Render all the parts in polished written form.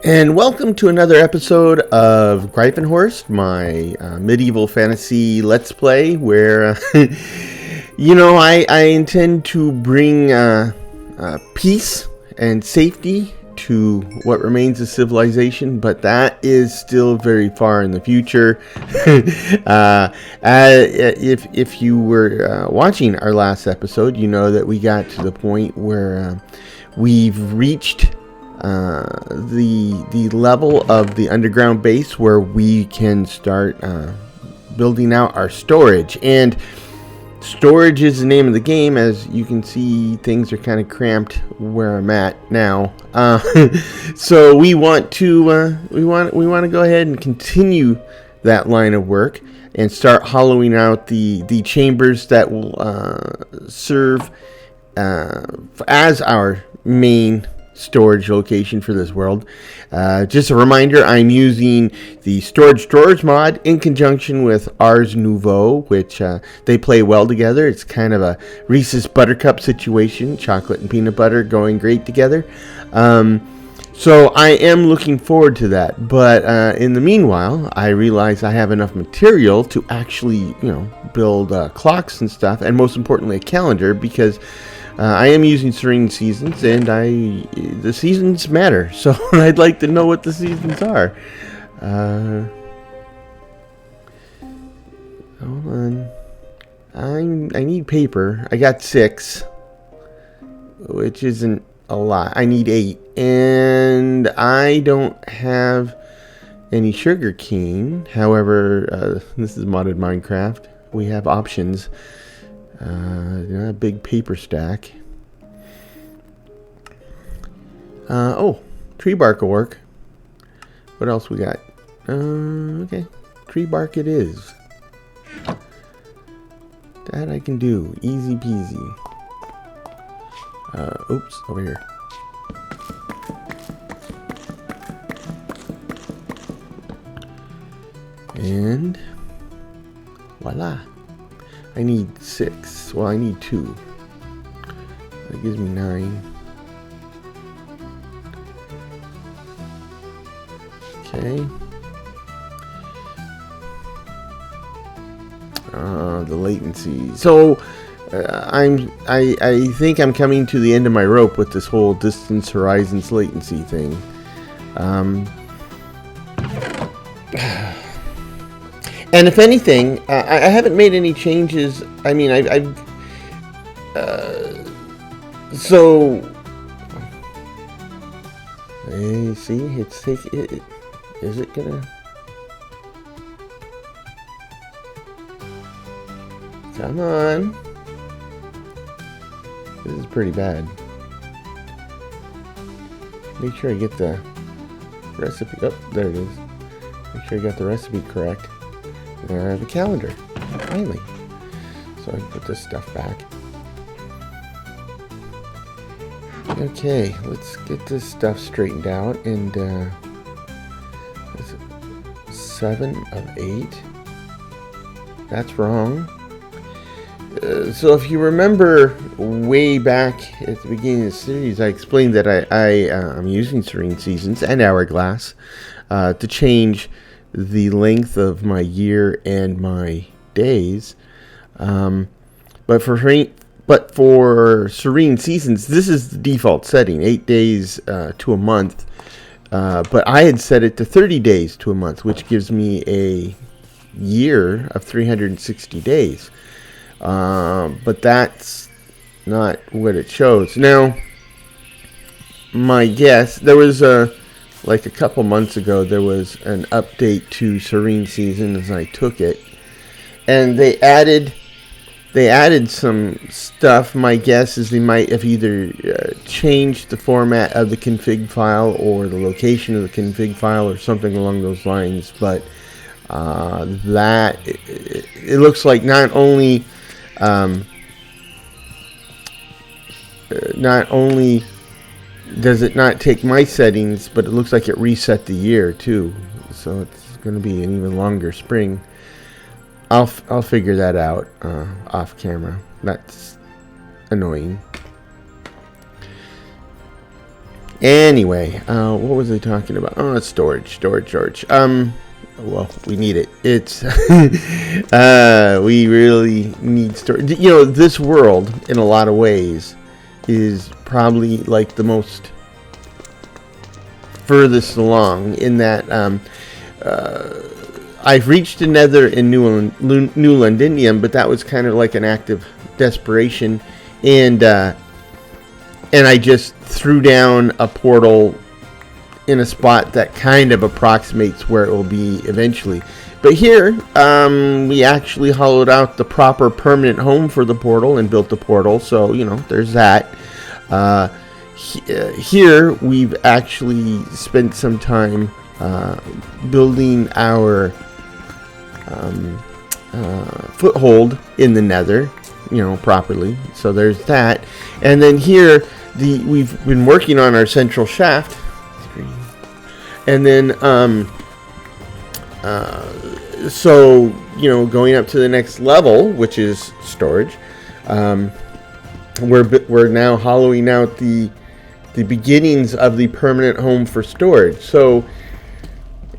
And welcome to another episode of Greifenhorst, my medieval fantasy let's play, where, I intend to bring peace and safety to what remains of civilization, but that is still very far in the future. If you were watching our last episode, you know that we got to the point where we've reached the level of the underground base where we can start building out our storage. And storage is the name of the game. As you can see, things are kind of cramped where I'm at now. So we want to go ahead and continue that line of work and start hollowing out the chambers that will serve as our main storage location for this world. Just a reminder, I'm using the Storage Drawers mod in conjunction with Ars Nouveau, which they play well together. It's kind of a Reese's Buttercup situation, chocolate and peanut butter going great together. So I am looking forward to that, but in the meanwhile, I realize I have enough material to actually, build clocks and stuff, and most importantly, a calendar, because I am using Serene Seasons, and the seasons matter, so I'd like to know what the seasons are. Hold on. I need paper. I got 6, which isn't a lot. I need 8, and I don't have any sugar cane. However, this is modded Minecraft. We have options. A big paper stack. Tree bark will work. What else we got? Okay. Tree bark it is. That I can do. Easy peasy. Oops, over here. And voila. I need 6. Well, I need 2. That gives me 9. Okay. The latency. So I think I'm coming to the end of my rope with this whole distance horizons latency thing. And if anything, I haven't made any changes. I mean, so see, it's taking it. Is it gonna? Come on. This is pretty bad. Make sure I get the recipe. Oh, there it is. Make sure I got the recipe correct. I have a calendar, finally. So I can put this stuff back. Okay, let's get this stuff straightened out. And 7 of 8. That's wrong. So if you remember way back at the beginning of the series, I explained that I'm using Serene Seasons and Hourglass to change the length of my year and my days, but for Serene Seasons, this is the default setting, 8 days to a month, but I had set it to 30 days to a month, which gives me a year of 360 days, but that's not what it shows. Now, my guess, there was like a couple months ago, there was an update to Serene Seasons, and I took it, and they added some stuff. My guess is they might have either changed the format of the config file or the location of the config file or something along those lines. But it looks like not only does it not take my settings, but it looks like it reset the year too, so it's going to be an even longer spring. I'll figure that out off camera. That's annoying. Anyway, what was I talking about? Oh, it's storage. Well, we need it. It's we really need storage. This world, in a lot of ways, is probably like the most furthest along in that I've reached the Nether in New Londinium, but that was kind of like an act of desperation, and I just threw down a portal in a spot that kind of approximates where it will be eventually. But here, we actually hollowed out the proper permanent home for the portal and built the portal, so, there's that. Here, we've actually spent some time building our foothold in the Nether, properly. So there's that. And then here, we've been working on our central shaft. And then, so, going up to the next level, which is storage, we're now hollowing out the beginnings of the permanent home for storage. So,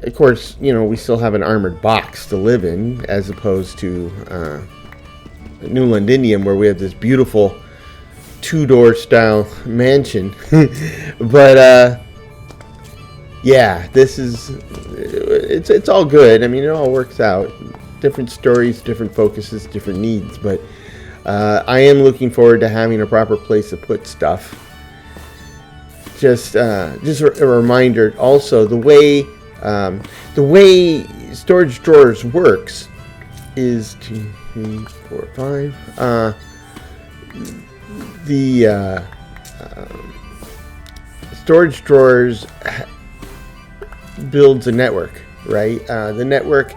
of course, we still have an armored box to live in, as opposed to New Londinium, where we have this beautiful two-door style mansion. But yeah, this is it's all good. I mean, it all works out. Different stories, different focuses, different needs. But I am looking forward to having a proper place to put stuff. Just a reminder. Also, the way storage drawers works is 2, 3, 4, 5. The storage drawers builds a network, right? The network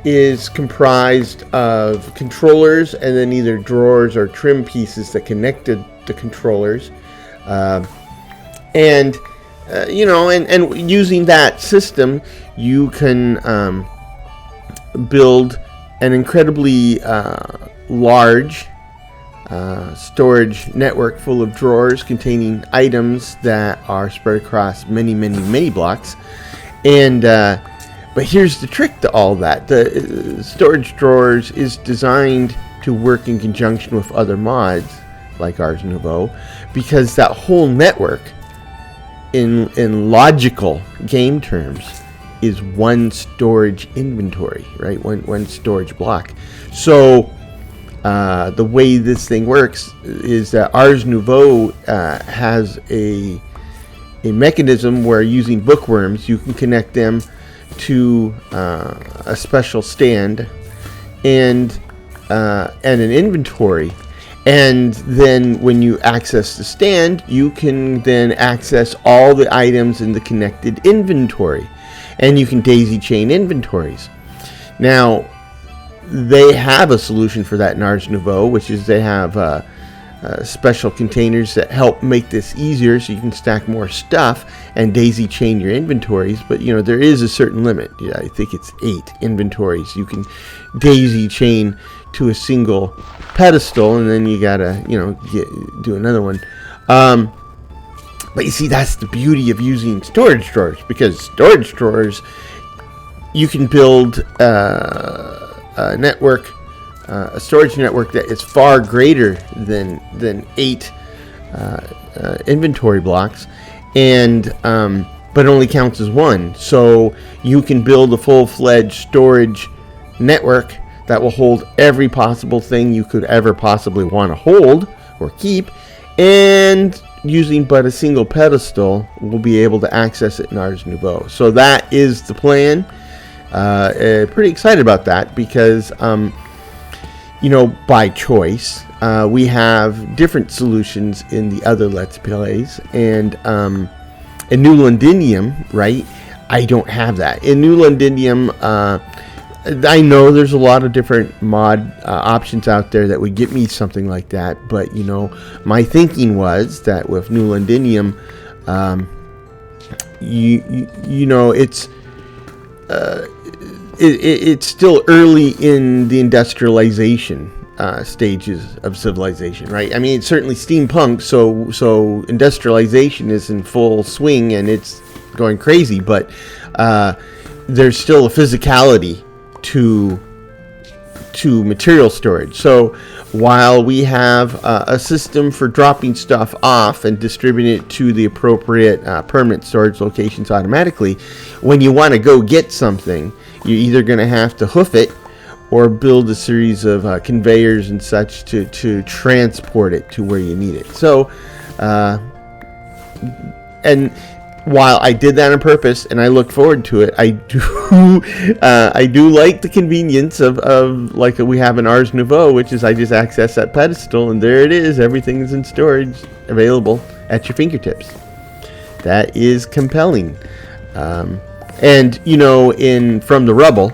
is comprised of controllers and then either drawers or trim pieces that connected the controllers, and using that system, you can build an incredibly large storage network full of drawers containing items that are spread across many blocks. And but here's the trick to all that. The storage drawers is designed to work in conjunction with other mods like Ars Nouveau, because that whole network, in logical game terms, is one storage inventory, right? One storage block. So the way this thing works is that Ars Nouveau has a mechanism where, using bookworms, you can connect them to a special stand and an inventory. And then when you access the stand, you can then access all the items in the connected inventory. And you can daisy chain inventories. Now, they have a solution for that in Ars Nouveau, which is they have special containers that help make this easier, so you can stack more stuff and daisy chain your inventories. But there is a certain limit. Yeah, I think it's 8 inventories you can daisy chain to a single pedestal, and then you gotta do another one. But you see, that's the beauty of using storage drawers, because storage drawers, you can build a network, a storage network that is far greater than 8 inventory blocks, and but only counts as 1. So you can build a full-fledged storage network that will hold every possible thing you could ever possibly want to hold or keep, and using but a single pedestal, we'll be able to access it in Ars Nouveau. So that is the plan. Pretty excited about that, because by choice, we have different solutions in the other Let's Plays, and in New Londinium, right, I don't have that. In New Londinium, I know there's a lot of different mod options out there that would get me something like that, but my thinking was that with New Londinium, it's still early in the industrialization stages of civilization, right? I mean, it's certainly steampunk, so industrialization is in full swing and it's going crazy, but there's still a physicality to material storage. So while we have a system for dropping stuff off and distributing it to the appropriate permanent storage locations automatically, when you want to go get something, you're either going to have to hoof it or build a series of conveyors and such to transport it to where you need it. So, and while I did that on purpose and I look forward to it, I do like the convenience of like we have in Ars Nouveau, which is I just access that pedestal and there it is. Everything is in storage, available at your fingertips. That is compelling. And from the rubble,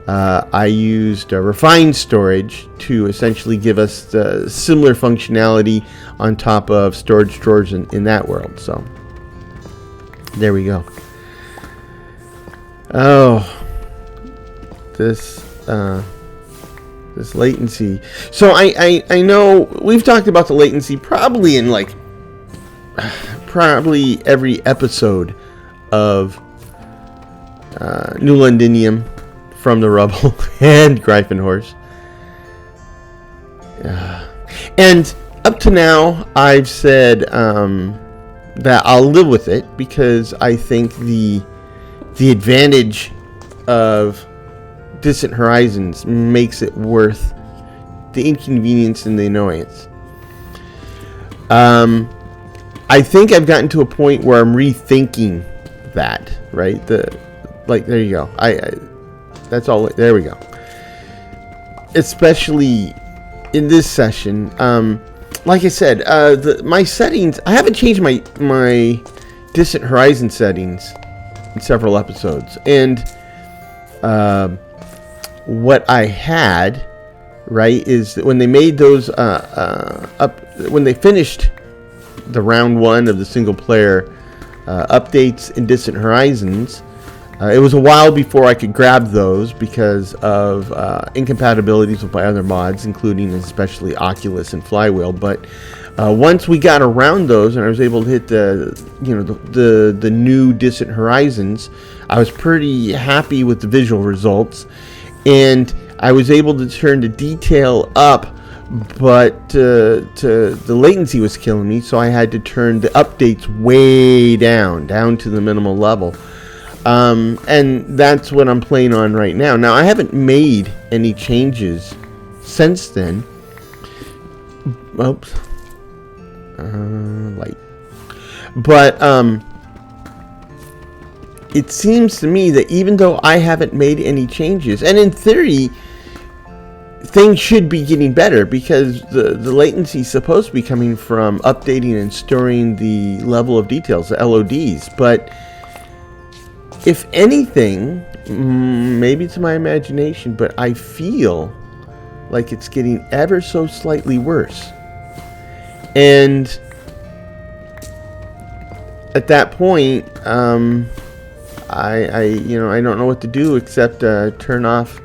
I used refined storage to essentially give us the similar functionality on top of storage drawers in that world. So there we go. Oh, this latency. So I know we've talked about the latency probably in probably every episode of New Londinium, From the Rubble, and Greifenhorst. And up to now, I've said that I'll live with it because I think the advantage of Distant Horizons makes it worth the inconvenience and the annoyance. I think I've gotten to a point where I'm rethinking that, right? There you go. That's all. There we go. Especially in this session, like I said, my settings. I haven't changed my Distant Horizon settings in several episodes, and what I had, right, is that when they made those when they finished the round 1 of the single player updates in Distant Horizons. It was a while before I could grab those because of incompatibilities with my other mods, including especially Oculus and Flywheel. But once we got around those and I was able to hit the new Distant Horizons, I was pretty happy with the visual results, and I was able to turn the detail up, but the latency was killing me, so I had to turn the updates way down to the minimal level. And that's what I'm playing on right now. Now, I haven't made any changes since then. Oops. Light. But, it seems to me that even though I haven't made any changes, and in theory, things should be getting better because the latency is supposed to be coming from updating and storing the level of details, the LODs, but if anything, maybe it's my imagination, but I feel like it's getting ever so slightly worse. And at that point, I don't know what to do except turn off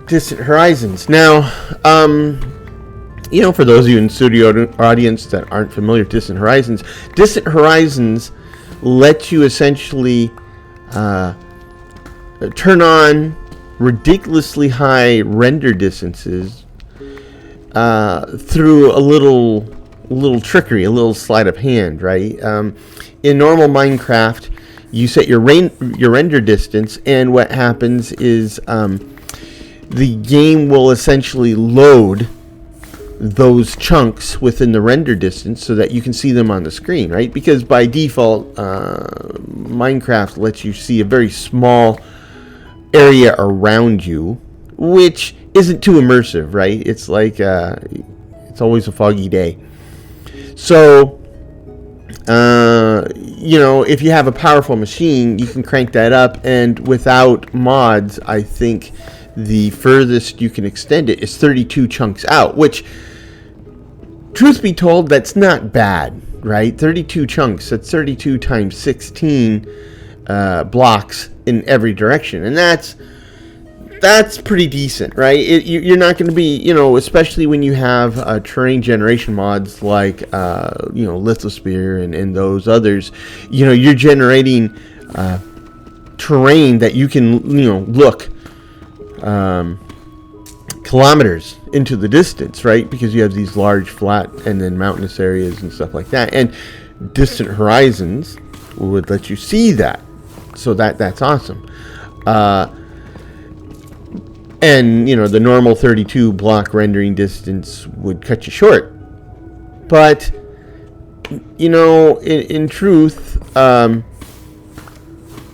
Distant Horizons. Now, for those of you in the studio audience that aren't familiar with Distant Horizons lets you essentially turn on ridiculously high render distances through a little trickery, a little sleight of hand, right? In normal Minecraft, you set your render distance, and what happens is the game will essentially load those chunks within the render distance so that you can see them on the screen, right? Because by default, Minecraft lets you see a very small area around you, which isn't too immersive, right? It's like it's always a foggy day. So, if you have a powerful machine, you can crank that up, and without mods, I think the furthest you can extend it is 32 chunks out, which, truth be told, that's not bad, right? 32 chunks, that's 32 times 16 blocks in every direction, and that's that's pretty decent, right? You're not going to be, especially when you have terrain generation mods like, Lithosphere and those others. You're generating terrain that you can, look kilometers into the distance, right? Because you have these large flat and then mountainous areas and stuff like that. And distant horizons would let you see that. So that's awesome. And, the normal 32 block rendering distance would cut you short. But, in truth,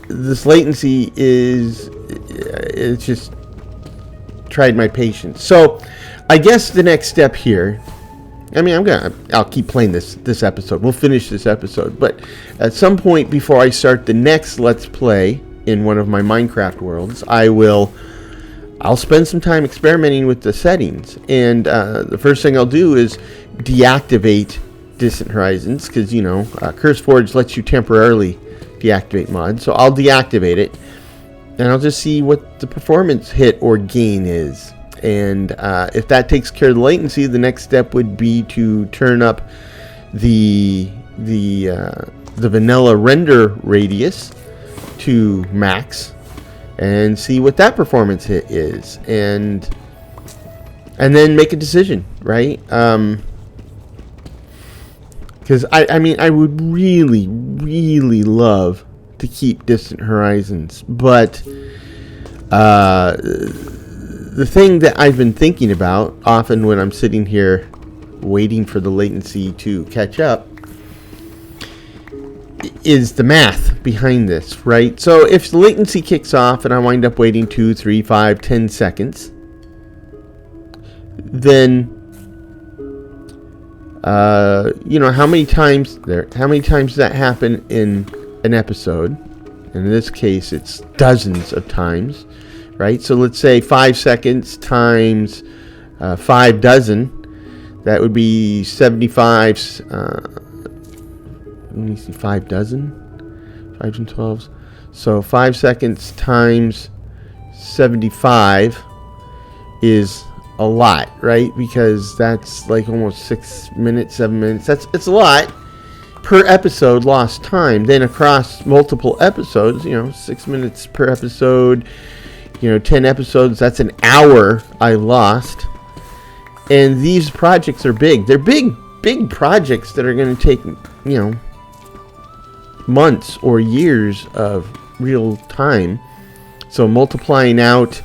this latency it's just tried my patience. So I guess the next step here, I'll keep playing this episode. We'll finish this episode. But at some point before I start the next Let's Play in one of my Minecraft worlds, I'll spend some time experimenting with the settings. And the first thing I'll do is deactivate Distant Horizons, because, CurseForge lets you temporarily deactivate mods. So I'll deactivate it, and I'll just see what the performance hit or gain is. And if that takes care of the latency, the next step would be to turn up the vanilla render radius to max and see what that performance hit is, and then make a decision, right? Because I would really, really love to keep Distant Horizons, but the thing that I've been thinking about often when I'm sitting here waiting for the latency to catch up is the math behind this, right? So if the latency kicks off and I wind up waiting 2, 3, 5, 10 seconds, then how many times does that happen in an episode? And in this case, it's dozens of times, right? So let's say 5 seconds times 5 dozen. That would be 75. Let me see, 5 dozen, 5 and 12s. So 5 seconds times 75 is a lot, right? Because that's like almost 6 minutes, 7 minutes. It's a lot per episode lost time. Then across multiple episodes, 6 minutes per episode, 10 episodes, that's an hour I lost. And these projects are big. They're big projects that are going to take, months or years of real time. So multiplying out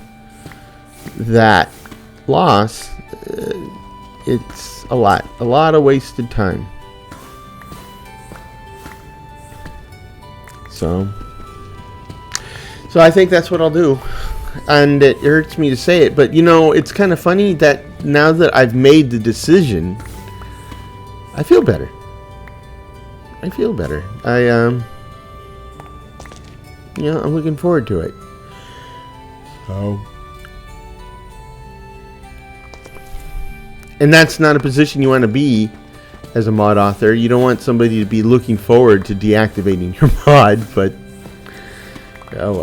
that loss, it's a lot of wasted time. So I think that's what I'll do. And it hurts me to say it, but it's kind of funny that now that I've made the decision, I feel better. I'm looking forward to it. So, and that's not a position you want to be as a mod author. You don't want somebody to be looking forward to deactivating your mod, but oh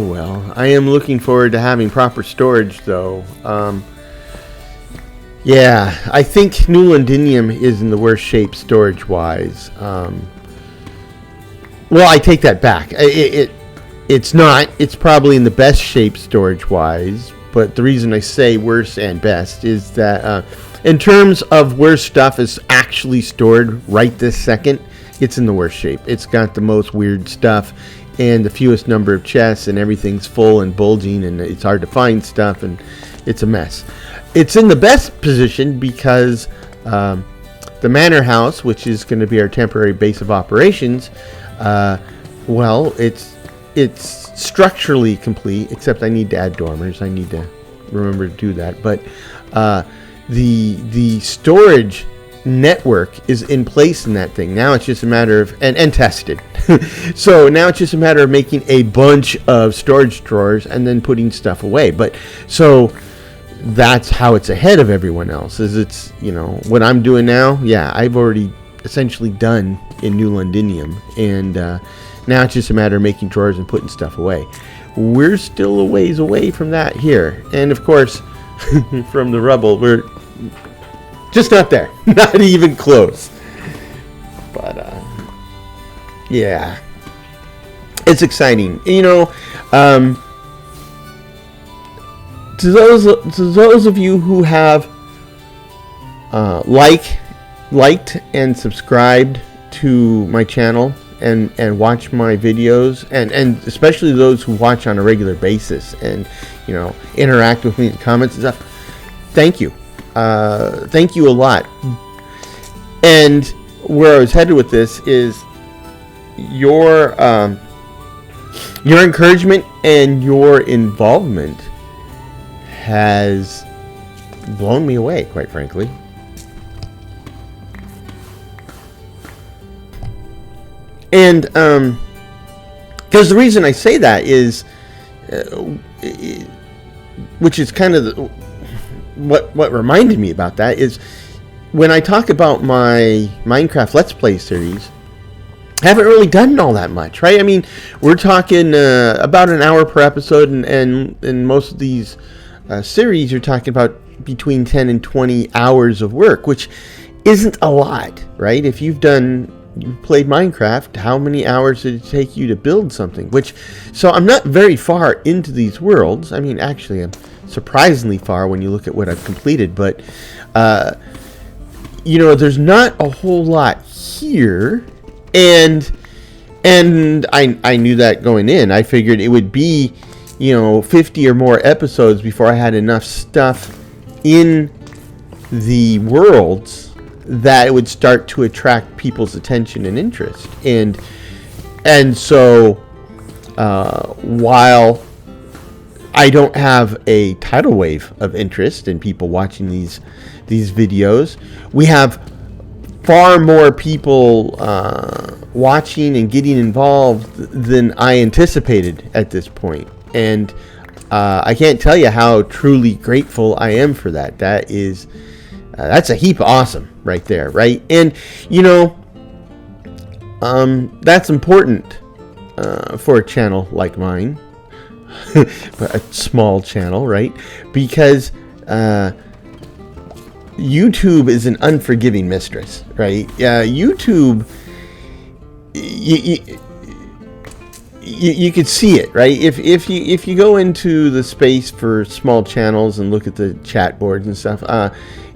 well. I am looking forward to having proper storage, though. Yeah, I think New Londinium is in the worst shape storage-wise. Well, I take that back. It's not. It's probably in the best shape storage-wise. But the reason I say worst and best is that in terms of where stuff is actually stored right this second, it's in the worst shape. It's got the most weird stuff and the fewest number of chests, and everything's full and bulging, and it's hard to find stuff, and it's a mess. It's in the best position because the Manor House, which is going to be our temporary base of operations, it's structurally complete, except I need to add dormers. I need to remember to do that. But the storage network is in place in that thing. Now it's just a matter of, and tested. So now it's just a matter of making a bunch of storage drawers and then putting stuff away. But so that's how it's ahead of everyone else, is it's, what I'm doing now, I've already essentially done in New Londinium, and Now it's just a matter of making drawers and putting stuff away. We're still a ways away from that here. And of course, from the rubble, we're just not there. Not even close. But, yeah. It's exciting. You know, to those of you who have liked and subscribed to my channel and watch my videos, and especially those who watch on a regular basis and, you know, interact with me in comments and stuff, thank you. Thank you a lot. And where I was headed with this is your encouragement and your involvement has blown me away, quite frankly. And because the reason I say that is, which is kind of what reminded me about that, is when I talk about my Minecraft Let's Play series, I haven't really done all that much, right? I mean, we're talking about an hour per episode, and in most of these series, you're talking about between 10 and 20 hours of work, which isn't a lot, right? If you've played Minecraft, how many hours did it take you to build something? So I'm not very far into these worlds. I mean, actually, I'm surprisingly far when you look at what I've completed, but you know, there's not a whole lot here, and I knew that going in. I figured it would be, you know, 50 or more episodes before I had enough stuff in the worlds that it would start to attract people's attention and interest. And so while I don't have a tidal wave of interest in people watching these videos, we have far more people watching and getting involved than I anticipated at this point. And I can't tell you how truly grateful I am for that. That's a heap of awesome right there, right? And, you know, that's important for a channel like mine, a small channel, right? Because YouTube is an unforgiving mistress, right? YouTube, you could see it, right? If you go into the space for small channels and look at the chat boards and stuff,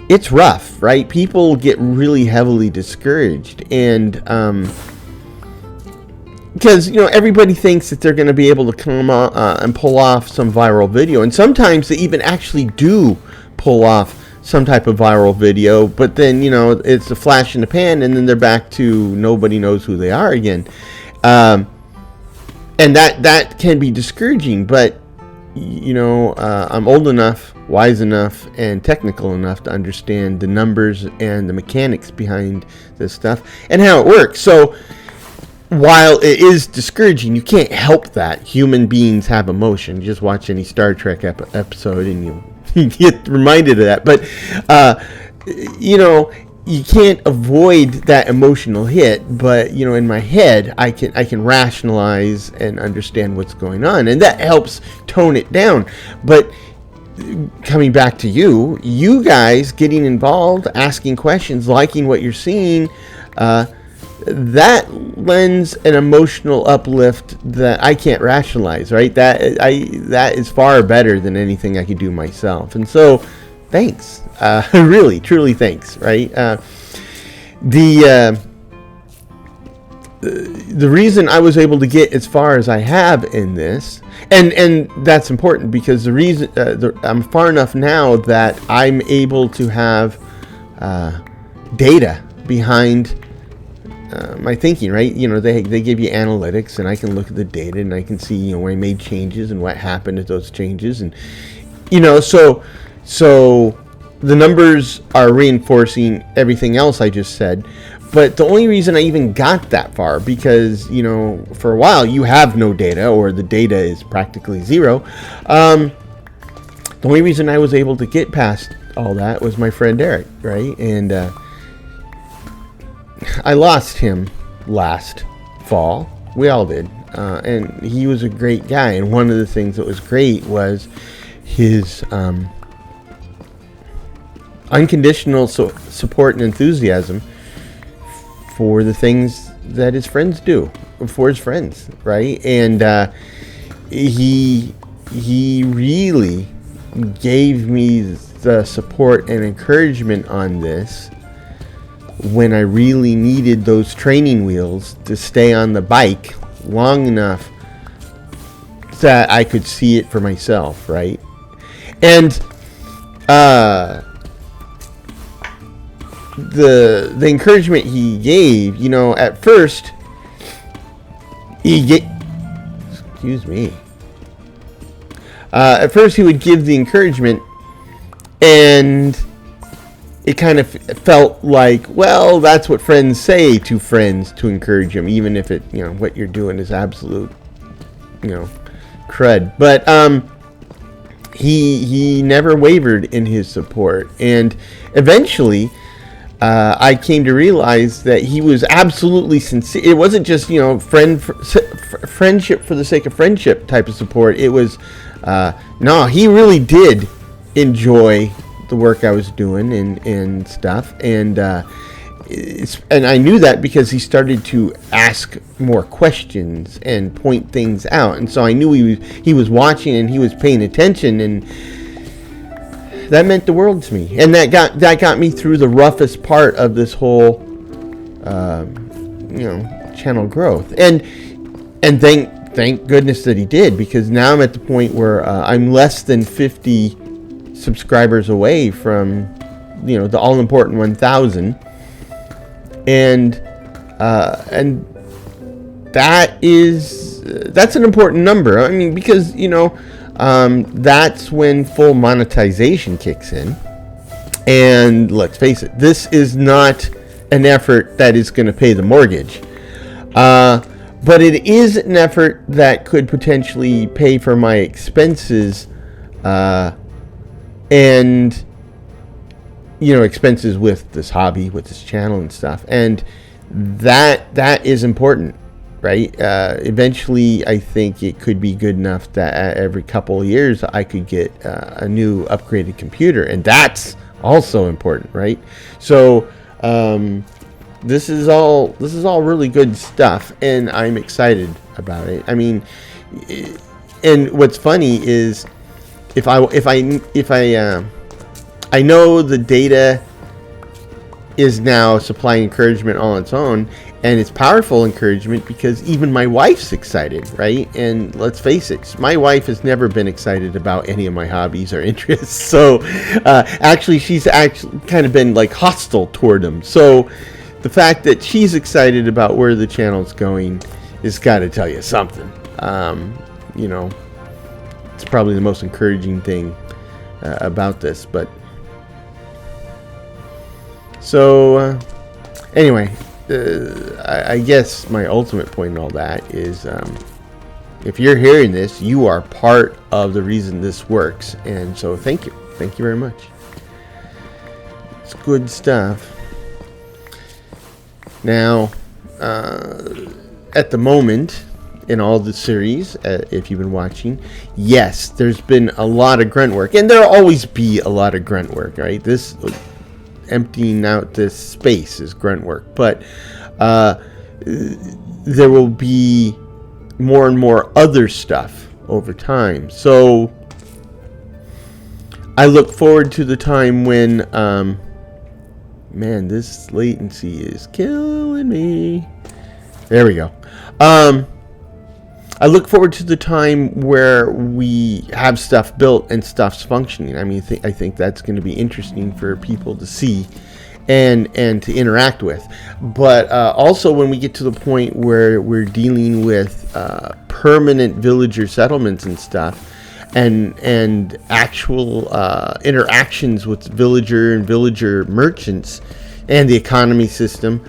it's rough, right? People get really heavily discouraged, and because, you know, everybody thinks that they're going to be able to come and pull off some viral video, and sometimes they even actually do pull off some type of viral video, but then, you know, it's a flash in the pan, and then they're back to nobody knows who they are again, and that can be discouraging. But, you know, I'm old enough, wise enough, and technical enough to understand the numbers and the mechanics behind this stuff and how it works. So while it is discouraging, you can't help that. Human beings have emotion. You just watch any Star Trek episode and you get reminded of that. But you know, you can't avoid that emotional hit. But, you know, in my head, I can rationalize and understand what's going on, and that helps tone it down. But coming back to you guys getting involved, asking questions, liking what you're seeing, that lends an emotional uplift that I can't rationalize, right? That is far better than anything I could do myself. And so, thanks, really, truly, thanks, right? The reason I was able to get as far as I have in this, and that's important because the reason I'm far enough now that I'm able to have data behind my thinking, right? You know, they give you analytics, and I can look at the data and I can see, you know, where I made changes and what happened at those changes, and, you know, so the numbers are reinforcing everything else I just said. But the only reason I even got that far, because, you know, for a while you have no data, or the data is practically zero. The only reason I was able to get past all that was my friend Eric, right? And I lost him last fall, We all did. And he was a great guy. And one of the things that was great was his unconditional support and enthusiasm for the things that his friends do for his friends, right? And he really gave me the support and encouragement on this when I really needed those training wheels to stay on the bike long enough that I could see it for myself, right? And the encouragement he gave, you know, at first at first he would give the encouragement, and it kind of felt like, well, that's what friends say to friends to encourage them, even if it, you know, what you're doing is absolute, you know, crud. But he never wavered in his support, and eventually I came to realize that he was absolutely sincere. It wasn't just, you know, friendship for the sake of friendship type of support. It was no, he really did enjoy the work I was doing and stuff, and I knew that because he started to ask more questions and point things out, and so I knew he was watching and he was paying attention, and that meant the world to me. And that got me through the roughest part of this whole channel growth, and thank goodness that he did, because now I'm at the point where I'm less than 50 subscribers away from, you know, the all important 1,000, and that's an important number. I mean, because, you know, that's when full monetization kicks in, and let's face it, this is not an effort that is going to pay the mortgage, but it is an effort that could potentially pay for my expenses, and, you know, expenses with this hobby, with this channel and stuff, and that is important, right? Eventually, I think it could be good enough that every couple of years I could get a new upgraded computer, and that's also important, right? So this is all really good stuff, and I'm excited about it. I mean, and what's funny is, I know the data is now supplying encouragement all on its own, and it's powerful encouragement because even my wife's excited, right? And let's face it, my wife has never been excited about any of my hobbies or interests. So actually, she's kind of been like hostile toward them. So the fact that she's excited about where the channel's going has got to tell you something. You know, it's probably the most encouraging thing about this. But so anyway, I guess my ultimate point in all that is, if you're hearing this, you are part of the reason this works, and so thank you very much. It's good stuff. Now, at the moment, in all the series, if you've been watching, yes, there's been a lot of grunt work, and there'll always be a lot of grunt work, right? This emptying out this space is grunt work, but there will be more and more other stuff over time. So I look forward to the time when man, this latency is killing me. There we go. I look forward to the time where we have stuff built and stuff's functioning. I mean, I think that's going to be interesting for people to see and to interact with. But also when we get to the point where we're dealing with permanent villager settlements and stuff, and actual interactions with villager and villager merchants and the economy system.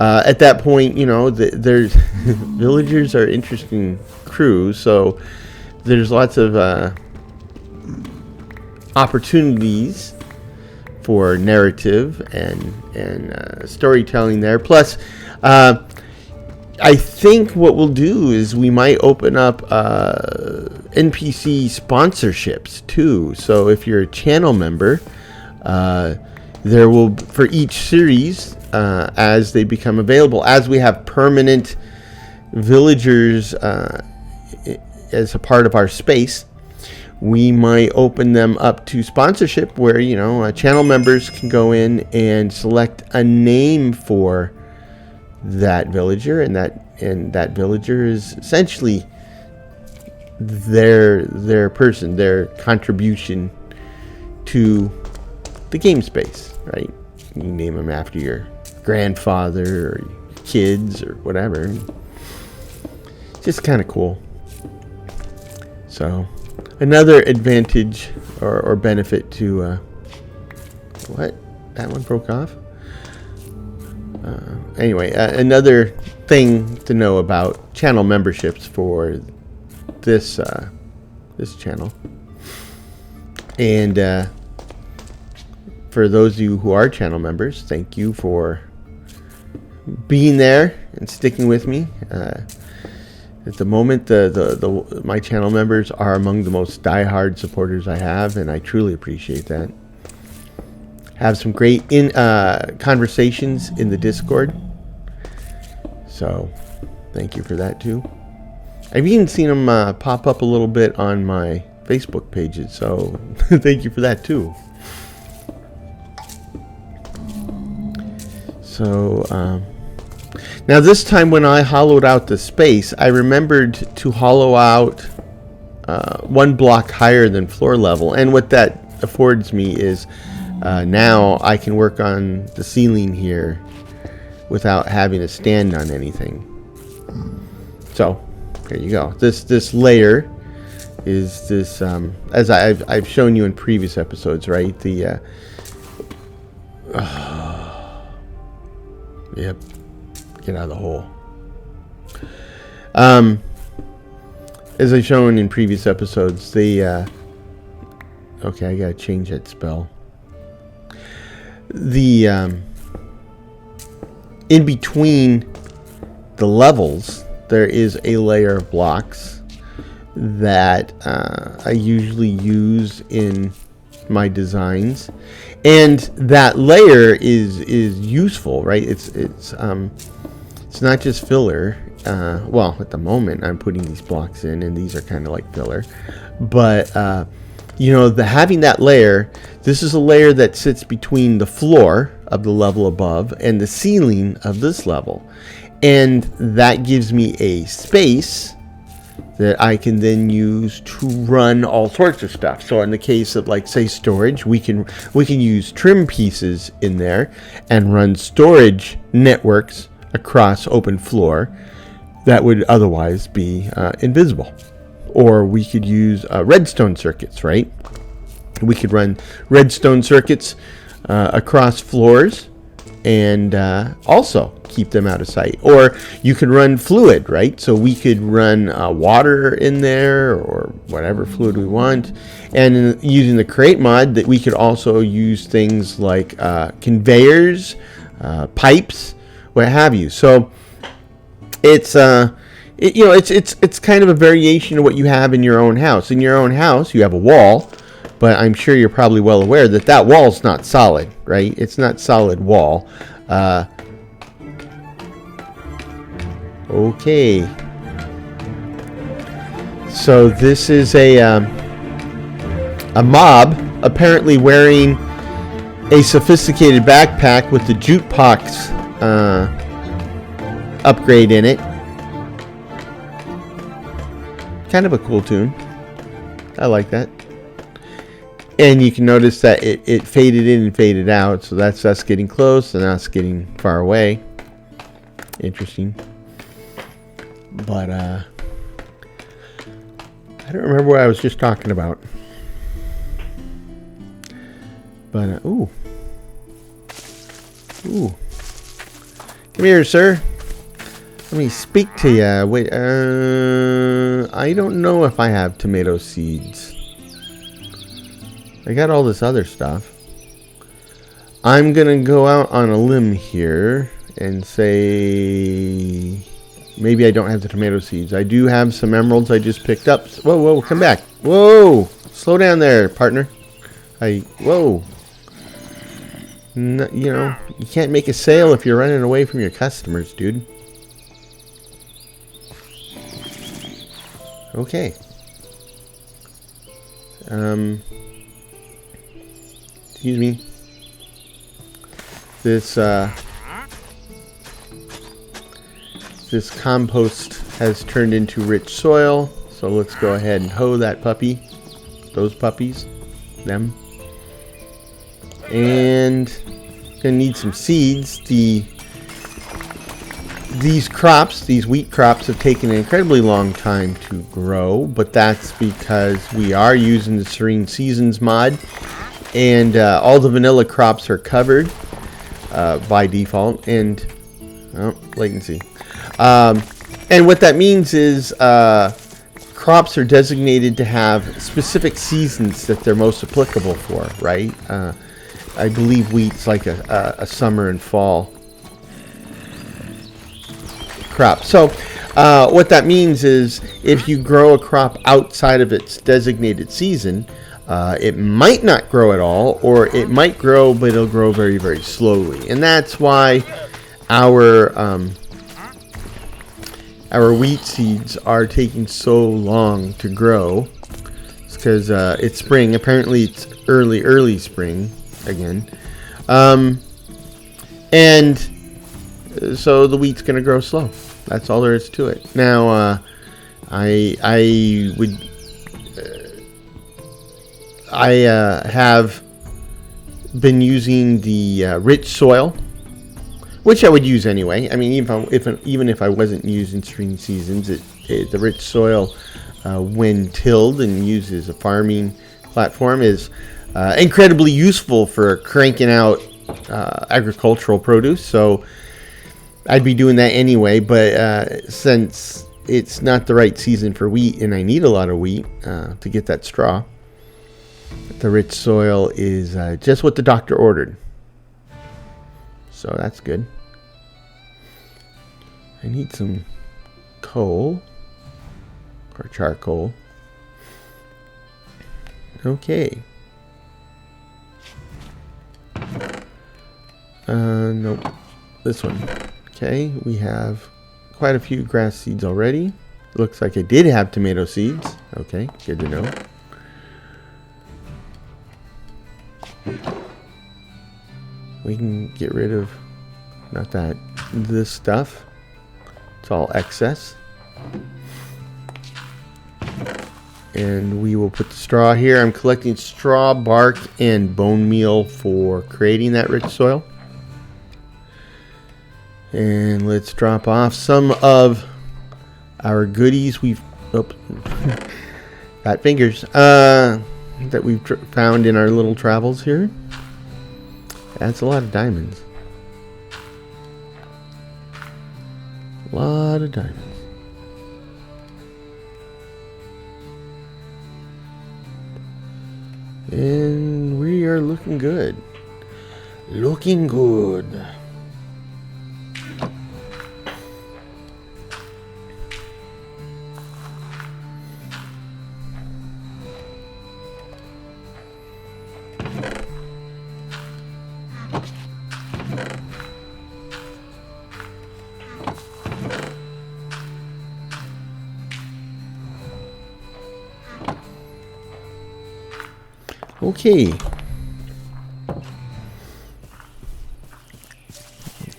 At that point, you know, there's villagers are interesting crews, so there's lots of opportunities for narrative and storytelling there. Plus, I think what we'll do is we might open up NPC sponsorships too. So if you're a channel member, there will, for each series, as they become available, as we have permanent villagers as a part of our space, we might open them up to sponsorship where, channel members can go in and select a name for that villager, and that villager is essentially their person, their contribution to the game space, right? You name them after your grandfather or your kids or whatever. Just kind of cool. So another advantage or benefit to what? That one broke off? Anyway, another thing to know about channel memberships for this channel. And for those of you who are channel members, thank you for being there and sticking with me. At the moment, my channel members are among the most diehard supporters I have, and I truly appreciate that. Have some great conversations in the Discord, so thank you for that too. I've even seen them pop up a little bit on my Facebook pages, so thank you for that too. So now this time when I hollowed out the space, I remembered to hollow out one block higher than floor level, and what that affords me is now I can work on the ceiling here without having to stand on anything. So there you go. This layer is this as I've shown you in previous episodes, right? The yep, get out of the hole. As I've shown in previous episodes, the okay, I gotta change that spell. The in between the levels, there is a layer of blocks that I usually use in my designs, and that layer is useful, right? It's not just filler. Well, at the moment I'm putting these blocks in, and these are kind of like filler, but having that layer, this is a layer that sits between the floor of the level above and the ceiling of this level, and that gives me a space that I can then use to run all sorts of stuff. So in the case of, like, say, storage, we can use trim pieces in there and run storage networks across open floor that would otherwise be invisible. Or we could use redstone circuits, right? We could run redstone circuits across floors and also keep them out of sight. Or you could run fluid, right? So we could run water in there or whatever fluid we want. And using the create mod, that we could also use things like conveyors, pipes, what have you. So it's it's kind of a variation of what you have in your own house. In your own house, you have a wall, but I'm sure you're probably well aware that wall's not solid, right? It's not solid wall. Okay. So this is a mob apparently wearing a sophisticated backpack with the jukebox upgrade in it. Kind of a cool tune. I like that. And you can notice that it faded in and faded out. So that's us getting close and us getting far away. Interesting. But I don't remember what I was just talking about. But ooh. Come here, sir. Let me speak to you. Wait, I don't know if I have tomato seeds. I got all this other stuff. I'm gonna go out on a limb here and say maybe I don't have the tomato seeds. I do have some emeralds I just picked up. Whoa, whoa, come back. Whoa, slow down there, partner. Whoa. No, you know, you can't make a sale if you're running away from your customers, dude. Okay. Excuse me. This compost has turned into rich soil, so let's go ahead and hoe that puppy. Those puppies. Them. And gonna need some seeds. These crops, these wheat crops, have taken an incredibly long time to grow, but that's because we are using the Serene Seasons mod, and all the vanilla crops are covered by default, and latency. And what that means is crops are designated to have specific seasons that they're most applicable for, right? I believe wheat's like a summer and fall crop. So what that means is if you grow a crop outside of its designated season, it might not grow at all, or it might grow, but it'll grow very, very slowly. And that's why our wheat seeds are taking so long to grow. It's because it's spring. Apparently it's early spring again. And so the wheat's going to grow slow. That's all there is to it. Now, I have been using the rich soil, which I would use anyway. I mean, even if I wasn't using Serene Seasons, the rich soil, when tilled and used as a farming platform, is incredibly useful for cranking out agricultural produce. So I'd be doing that anyway, but since it's not the right season for wheat, and I need a lot of wheat to get that straw, the rich soil is just what the doctor ordered. So that's good. I need some coal or charcoal. Okay. Nope. This one. Okay, we have quite a few grass seeds already. Looks like I did have tomato seeds. Okay, good to know. We can get rid of, not that, this stuff. It's all excess. And we will put the straw here. I'm collecting straw, bark, and bone meal for creating that rich soil. And let's drop off some of our goodies we've got fingers that we've found in our little travels here. That's a lot of diamonds. A lot of diamonds. And we are looking good. Looking good. Okay.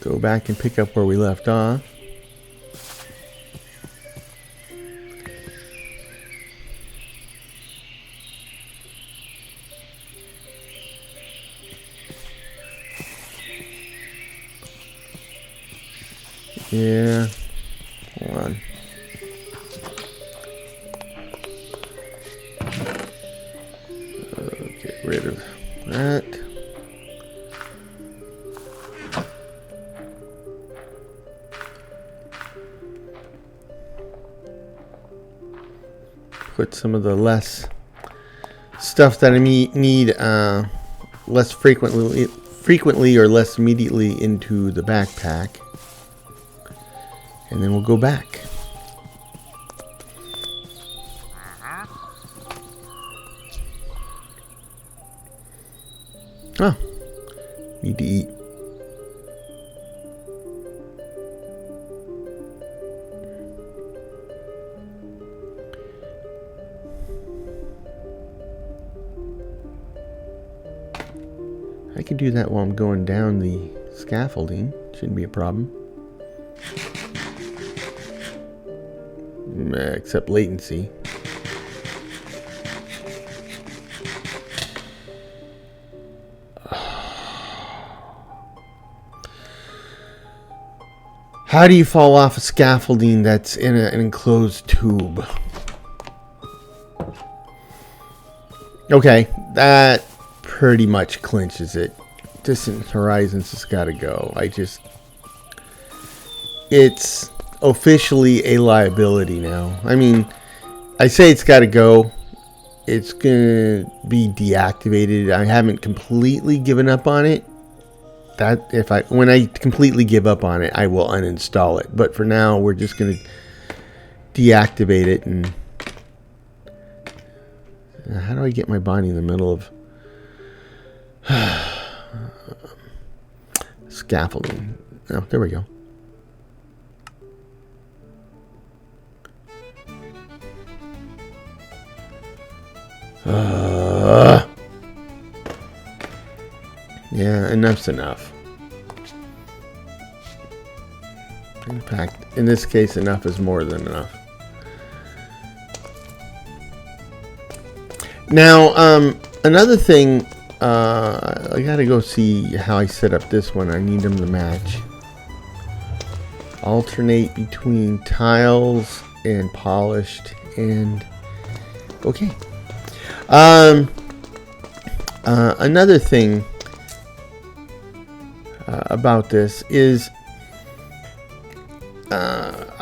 Go back and pick up where we left off. Yeah. Hold on. Get rid of that. Put some of the less stuff that I need less frequently or less immediately into the backpack. and then we'll go back. Oh, need to eat. I can do that while I'm going down the scaffolding. Shouldn't be a problem. Except latency. How do you fall off a scaffolding that's in an enclosed tube? Okay, that pretty much clinches it. Distant Horizons has got to go. It's officially a liability now. I mean, I say it's got to go. It's going to be deactivated. I haven't completely given up on it. When I completely give up on it, I will uninstall it. But for now, we're just going to deactivate it. And how do I get my body in the middle of scaffolding? Oh, there we go. Yeah, enough's enough. In fact, in this case, enough is more than enough. Now, another thing, I gotta go see how I set up this one. I need them to match. Alternate between tiles and polished and okay. Another thing about this is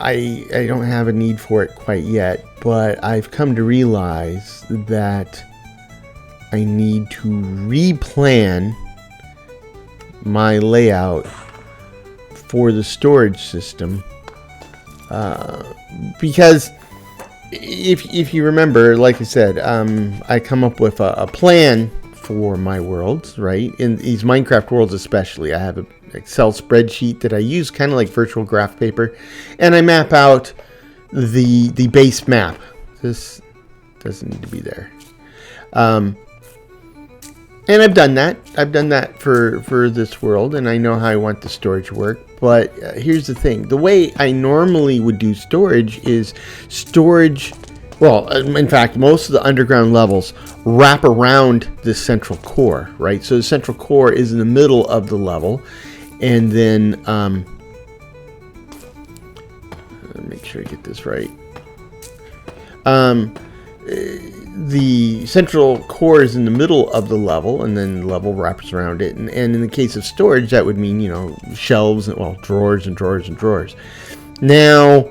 I don't have a need for it quite yet, but I've come to realize that I need to replan my layout for the storage system because if you remember, like I said, I come up with a plan for my worlds, right? In these Minecraft worlds especially, I have an Excel spreadsheet that I use kind of like virtual graph paper, and I map out the base map. This doesn't need to be there. And I've done that. I've done that for this world, and I know how I want the storage to work. But here's the thing. The way I normally would do storage is storage... Well, in fact, most of the underground levels wrap around the central core, right? So the central core is in the middle of the level. And then... make sure I get this right. The central core is in the middle of the level, and then the level wraps around it. And in the case of storage, that would mean, shelves, and drawers and drawers and drawers. Now,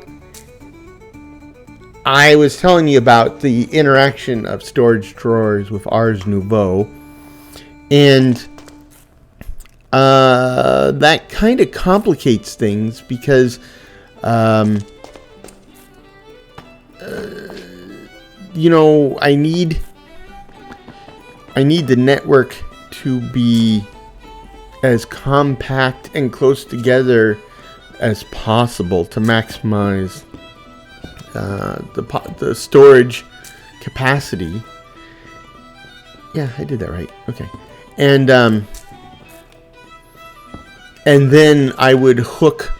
I was telling you about the interaction of storage drawers with Ars Nouveau, and that kind of complicates things because I need the network to be as compact and close together as possible to maximize the storage capacity. Yeah, I did that right. Okay. And then I would hook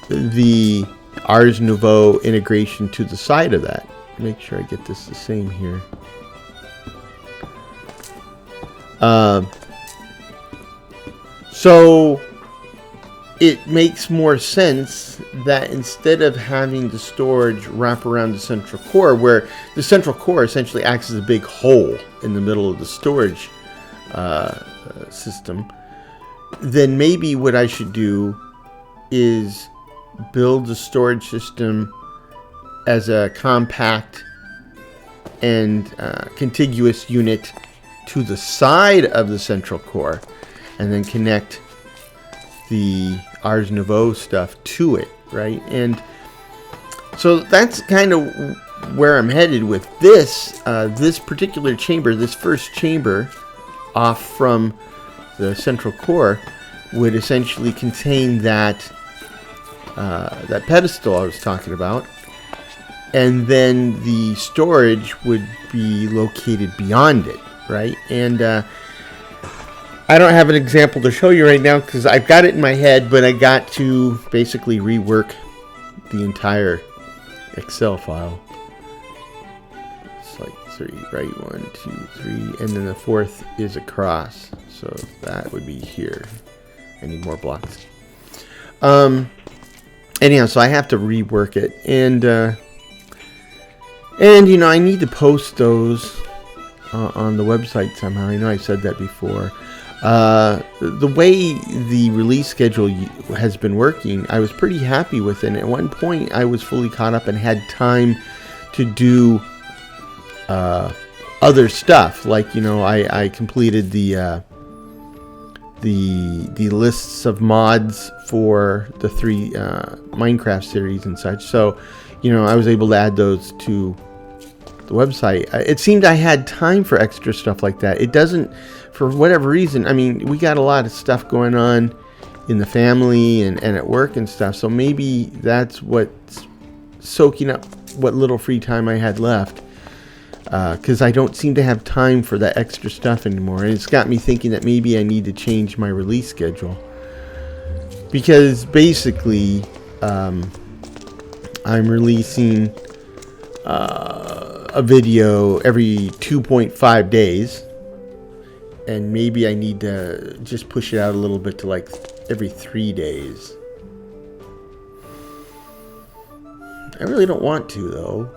the Ars Nouveau integration to the side of that. Make sure I get this the same here. So it makes more sense that instead of having the storage wrap around the central core, where the central core essentially acts as a big hole in the middle of the storage system, then maybe what I should do is build the storage system as a compact and contiguous unit to the side of the central core, and then connect the Ars Nouveau stuff to it. right? And so that's kind of where I'm headed with this. This particular chamber, this first chamber off from the central core, would essentially contain that pedestal I was talking about, and then the storage would be located beyond it, right? And I don't have an example to show you right now because I've got it in my head, but I got to basically rework the entire Excel file. It's like 3, right? 1, 2, 3, and then the fourth is across, so that would be here. I need more blocks. Anyhow, so I have to rework it, and you know, I need to post those on the website somehow. I know I said that before. The way the release schedule has been working, I was pretty happy with it. At one point, I was fully caught up and had time to do other stuff. Like, you know, I completed the lists of mods for the 3 Minecraft series and such. So, you know, I was able to add those to the website. It seemed I had time for extra stuff like that. It doesn't, for whatever reason. I mean, we got a lot of stuff going on in the family and at work and stuff. So maybe that's what's soaking up what little free time I had left. Because I don't seem to have time for that extra stuff anymore. And it's got me thinking that maybe I need to change my release schedule. Because basically, I'm releasing a video every 2.5 days. And maybe I need to just push it out a little bit to like every 3 days. I really don't want to, though.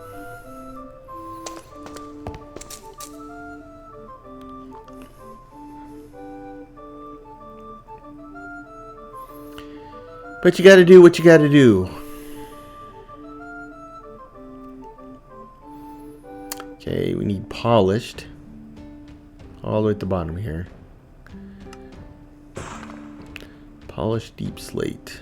But you gotta do what you gotta do. Okay, we need polished. All the way at the bottom here. Polished deep slate.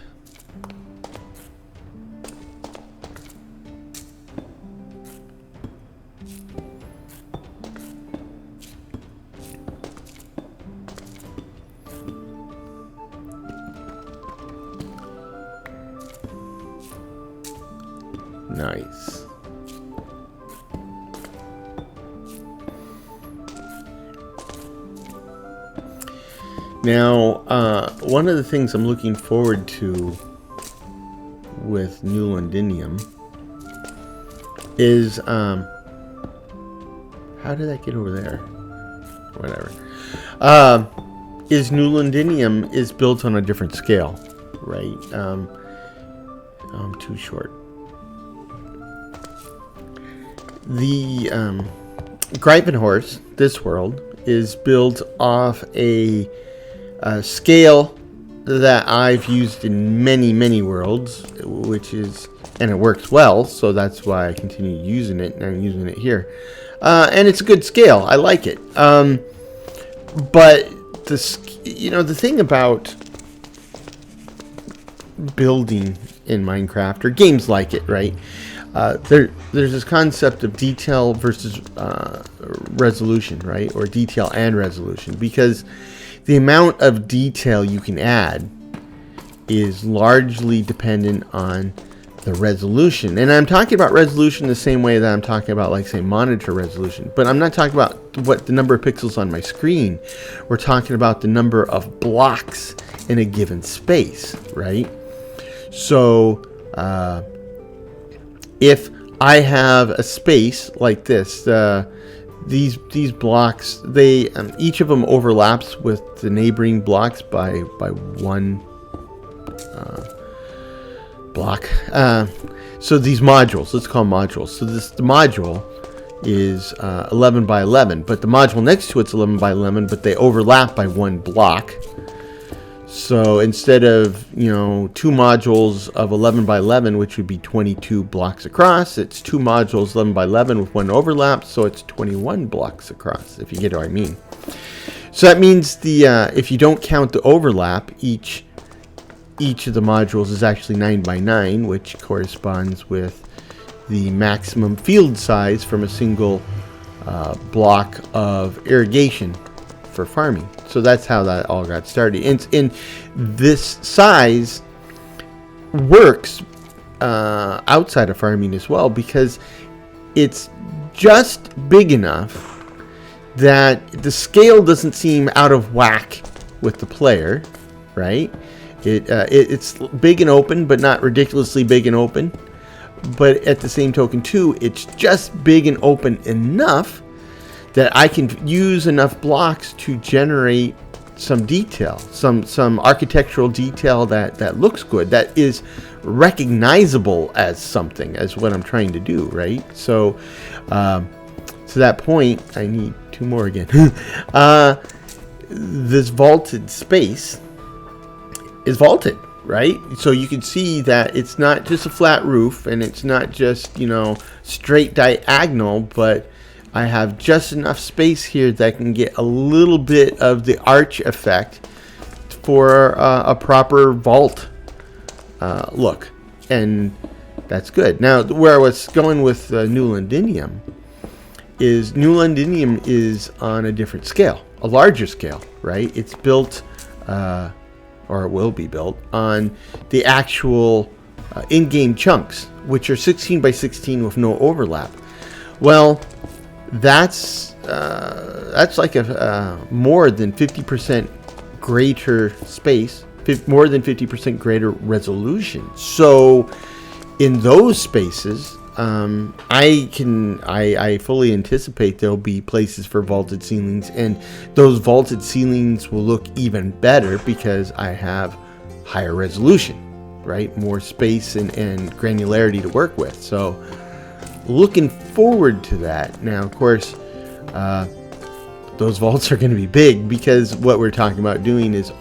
Nice. Now, one of the things I'm looking forward to with New Londinium is, how did that get over there? Whatever. Is New Londinium is built on a different scale, right? I'm too short. The Greifenhorst, this world, is built off a scale that I've used in many worlds, which is, and it works well, so that's why I continue using it, and I'm using it here. And it's a good scale. I like it. But the thing about building in Minecraft, or games like it, right? There's this concept of detail versus resolution, right? Or detail and resolution, because the amount of detail you can add is largely dependent on the resolution. And I'm talking about resolution the same way that I'm talking about, like, say, monitor resolution. But I'm not talking about what the number of pixels on my screen. We're talking about the number of blocks in a given space, right? So, if I have a space like this, these blocks, they each of them overlaps with the neighboring blocks by one block. So these modules, let's call them modules. So the module is 11 by 11, but the module next to it's 11 by 11, but they overlap by one block. So instead of, 2 modules of 11 by 11, which would be 22 blocks across, it's 2 modules 11 by 11 with one overlap, so it's 21 blocks across, if you get what I mean. So that means if you don't count the overlap, each each of the modules is actually 9 by 9, which corresponds with the maximum field size from a single block of irrigation for farming. So that's how that all got started. And this size works outside of farming as well, because it's just big enough that the scale doesn't seem out of whack with the player, right? It's big and open, but not ridiculously big and open. But at the same token, too, it's just big and open enough that I can use enough blocks to generate some detail, some architectural detail that looks good, that is recognizable as something, as what I'm trying to do, right? So, to that point, I need 2 more again. This vaulted space is vaulted, right? So you can see that it's not just a flat roof, and it's not just, straight diagonal, but I have just enough space here that I can get a little bit of the arch effect for a proper vault look, and that's good. Now, where I was going with New Londinium is on a different scale, a larger scale, right? It's built, or it will be built, on the actual in-game chunks, which are 16 by 16 with no overlap. Well, that's like a more than 50% greater space, more than 50% greater resolution. So in those spaces, I fully anticipate there'll be places for vaulted ceilings, and those vaulted ceilings will look even better because I have higher resolution, right? More space and granularity to work with. So looking forward to that. Now, of course, those vaults are going to be big, because what we're talking about doing is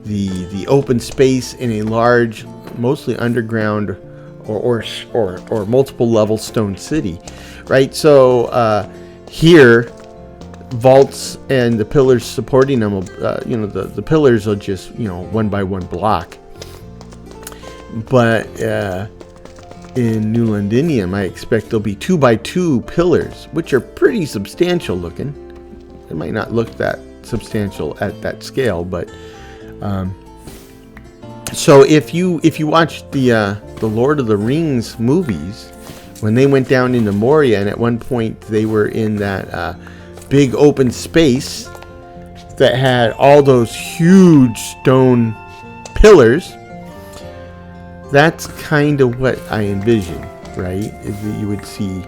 the open space in a large, mostly underground or multiple level stone city, right? So here, vaults and the pillars supporting them will, the pillars are just 1 by 1 block. But in New Londinium, I expect there'll be 2 by 2 pillars, which are pretty substantial looking. It might not look that substantial at that scale, but so if you watch the Lord of the Rings movies, when they went down into Moria, and at one point they were in that big open space that had all those huge stone pillars, that's kind of what I envision, right? Is that you would see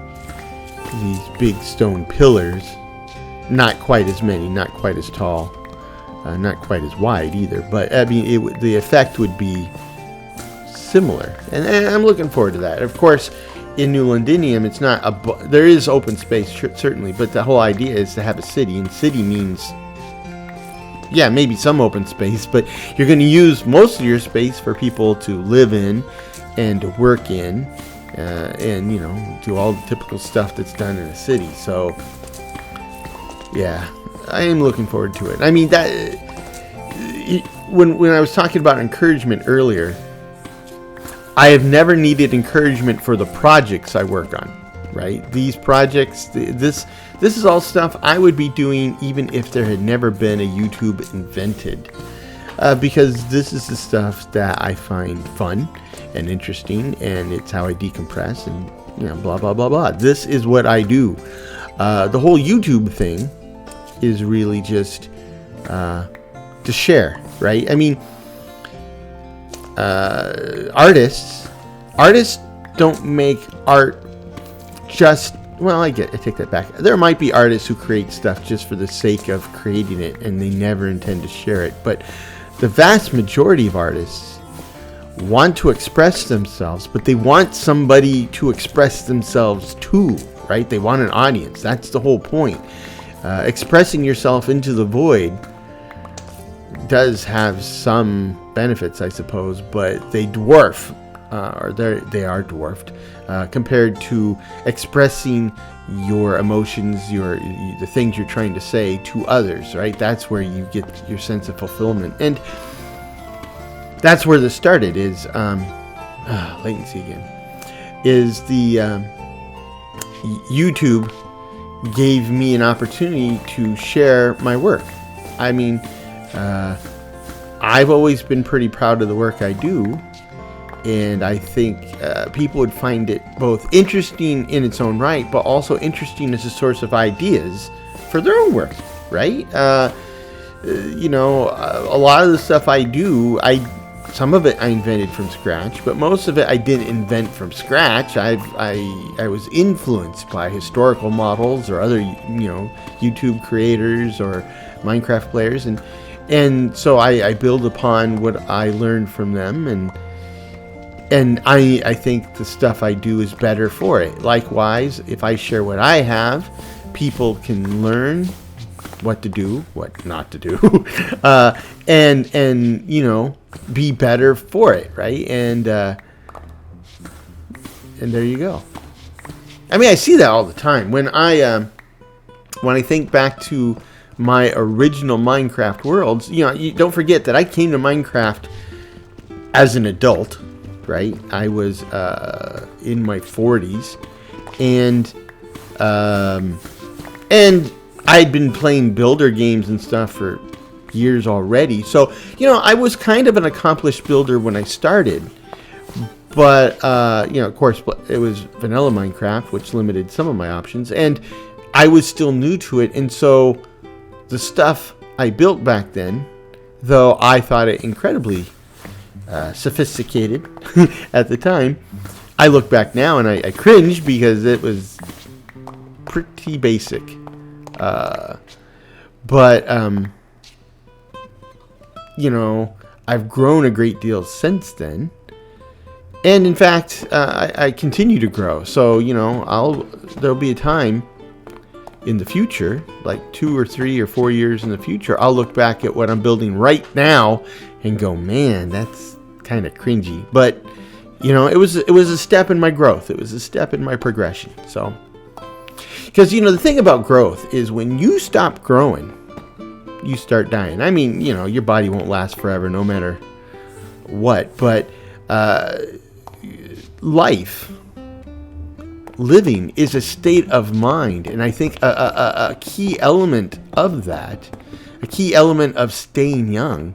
these big stone pillars, not quite as many, not quite as tall, not quite as wide either, but I mean, the effect would be similar, and I'm looking forward to that. Of course, in New Londinium, it's not there is open space, certainly, but the whole idea is to have a city, and city means, yeah, maybe some open space, but you're going to use most of your space for people to live in and to work in, and do all the typical stuff that's done in a city. So yeah, I am looking forward to it. I mean, that when I was talking about encouragement earlier, I have never needed encouragement for the projects I work on, right? These projects, this is all stuff I would be doing even if there had never been a YouTube invented, because this is the stuff that I find fun and interesting, and it's how I decompress, and blah blah blah blah. This is what I do. The whole YouTube thing is really just to share, right? I mean, artists don't make art just, well, I take that back. There might be artists who create stuff just for the sake of creating it, and they never intend to share it. But the vast majority of artists want to express themselves, but they want somebody to express themselves to, right? They want an audience. That's the whole point. Expressing yourself into the void does have some benefits, I suppose, but they dwarf, they are dwarfed compared to expressing your emotions, the things you're trying to say to others, right? That's where you get your sense of fulfillment, and that's where this started. Is latency again? Is the YouTube gave me an opportunity to share my work. I mean, I've always been pretty proud of the work I do, and I think people would find it both interesting in its own right, but also interesting as a source of ideas for their own work, right? A lot of the stuff I do, some of it I invented from scratch, but most of it I didn't invent from scratch. I was influenced by historical models or other, YouTube creators or Minecraft players, and so I build upon what I learned from them, and I think the stuff I do is better for it. Likewise, if I share what I have, people can learn what to do, what not to do, and be better for it, right? And there you go. I mean, I see that all the time when I think back to my original Minecraft worlds. You don't forget that I came to Minecraft as an adult, right? I was in my 40s, and I'd been playing builder games and stuff for years already. So, I was kind of an accomplished builder when I started. But, of course, it was vanilla Minecraft, which limited some of my options. And I was still new to it. And so the stuff I built back then, though I thought it incredibly sophisticated at the time, I look back now and I cringe because it was pretty basic. But I've grown a great deal since then, and in fact, I continue to grow. So there'll be a time in the future, like 2 or 3 or 4 years in the future, I'll look back at what I'm building right now and go, man, that's kind of cringy. But it was a step in my growth. It was a step in my progression. So. Because, the thing about growth is when you stop growing, you start dying. I mean, your body won't last forever no matter what. But living is a state of mind. And I think a key element of that, a key element of staying young,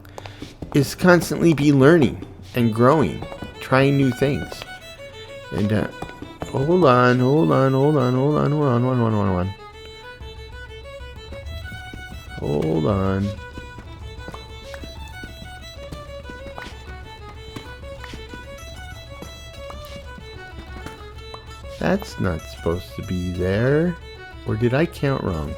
is constantly be learning and growing, trying new things. And Hold on. That's not supposed to be there. Or did I count wrong?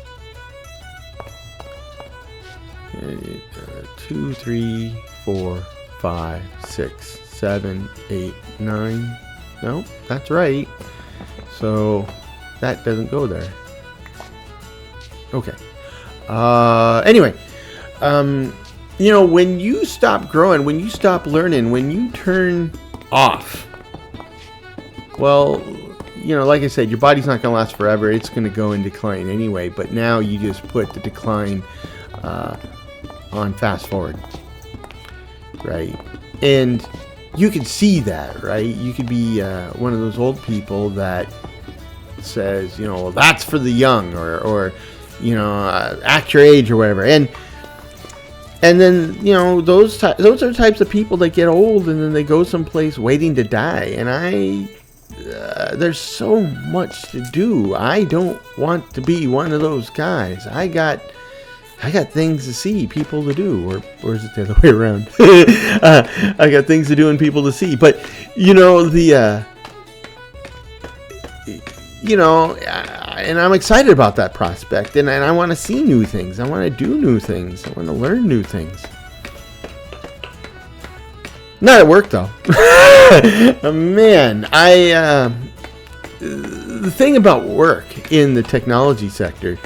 2, 3, 4, 5, 6, 7, 8, 9. No, that's right. So that doesn't go there. Okay. Anyway, when you stop growing, when you stop learning, when you turn off, well, like I said, your body's not going to last forever. It's going to go in decline anyway. But now you just put the decline on fast forward, right? And you can see that, right? You could be one of those old people that says, well, that's for the young, or act your age or whatever. And then, those are the types of people that get old and then they go someplace waiting to die. And there's so much to do. I don't want to be one of those guys. I got things to see, people to do, or is it the other way around? I got things to do and people to see. But and I'm excited about that prospect, and I want to see new things. I want to do new things. I want to learn new things. Not at work though. Man, the thing about work in the technology sector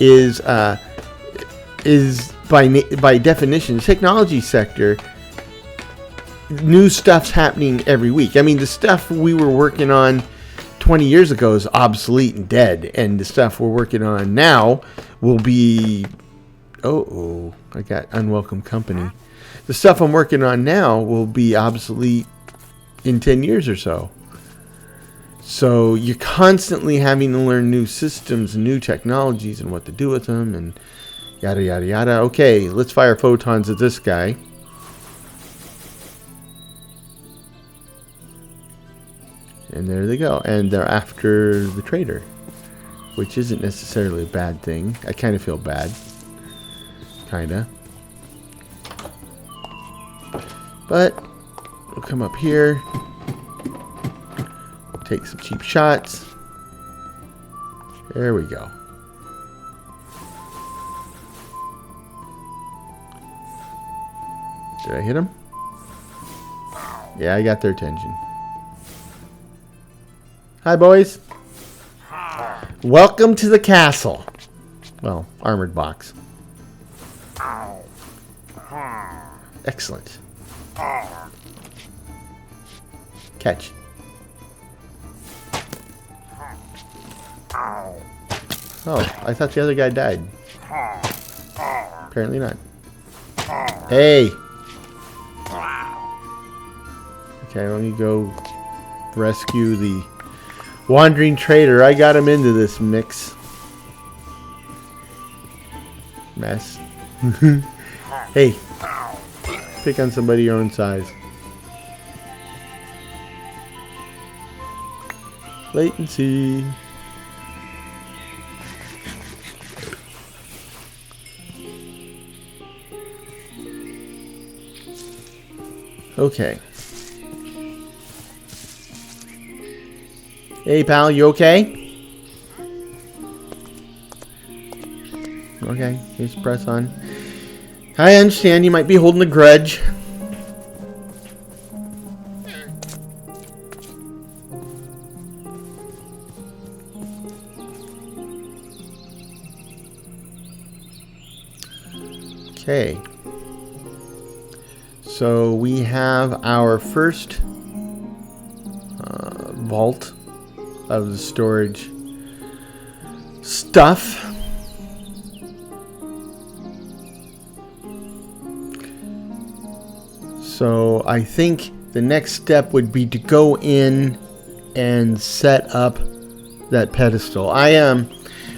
is by definition, the technology sector, new stuff's happening every week. I mean, the stuff we were working on 20 years ago is obsolete and dead, and the stuff we're working on now will be... I got unwelcome company. the stuff I'm working on now will be obsolete in 10 years or so. So you're constantly having to learn new systems and new technologies and what to do with them and yada, yada, yada. Okay, let's fire photons at this guy. And there they go. And they're after the trader, which isn't necessarily a bad thing. I kind of feel bad. Kinda. But we'll come up here. Take some cheap shots. There we go. Did I hit him? Yeah, I got their attention. Hi, boys. Welcome to the castle. Well, armored box. Excellent. Catch. Oh, I thought the other guy died. Apparently not. Hey! Okay, let me go rescue the wandering trader. I got him into this mess. Hey, pick on somebody your own size. Latency. Okay. Hey, pal, you okay? Okay, here's press on. I understand you might be holding a grudge. Okay. So we have our first vault of the storage stuff. So I think the next step would be to go in and set up that pedestal. I am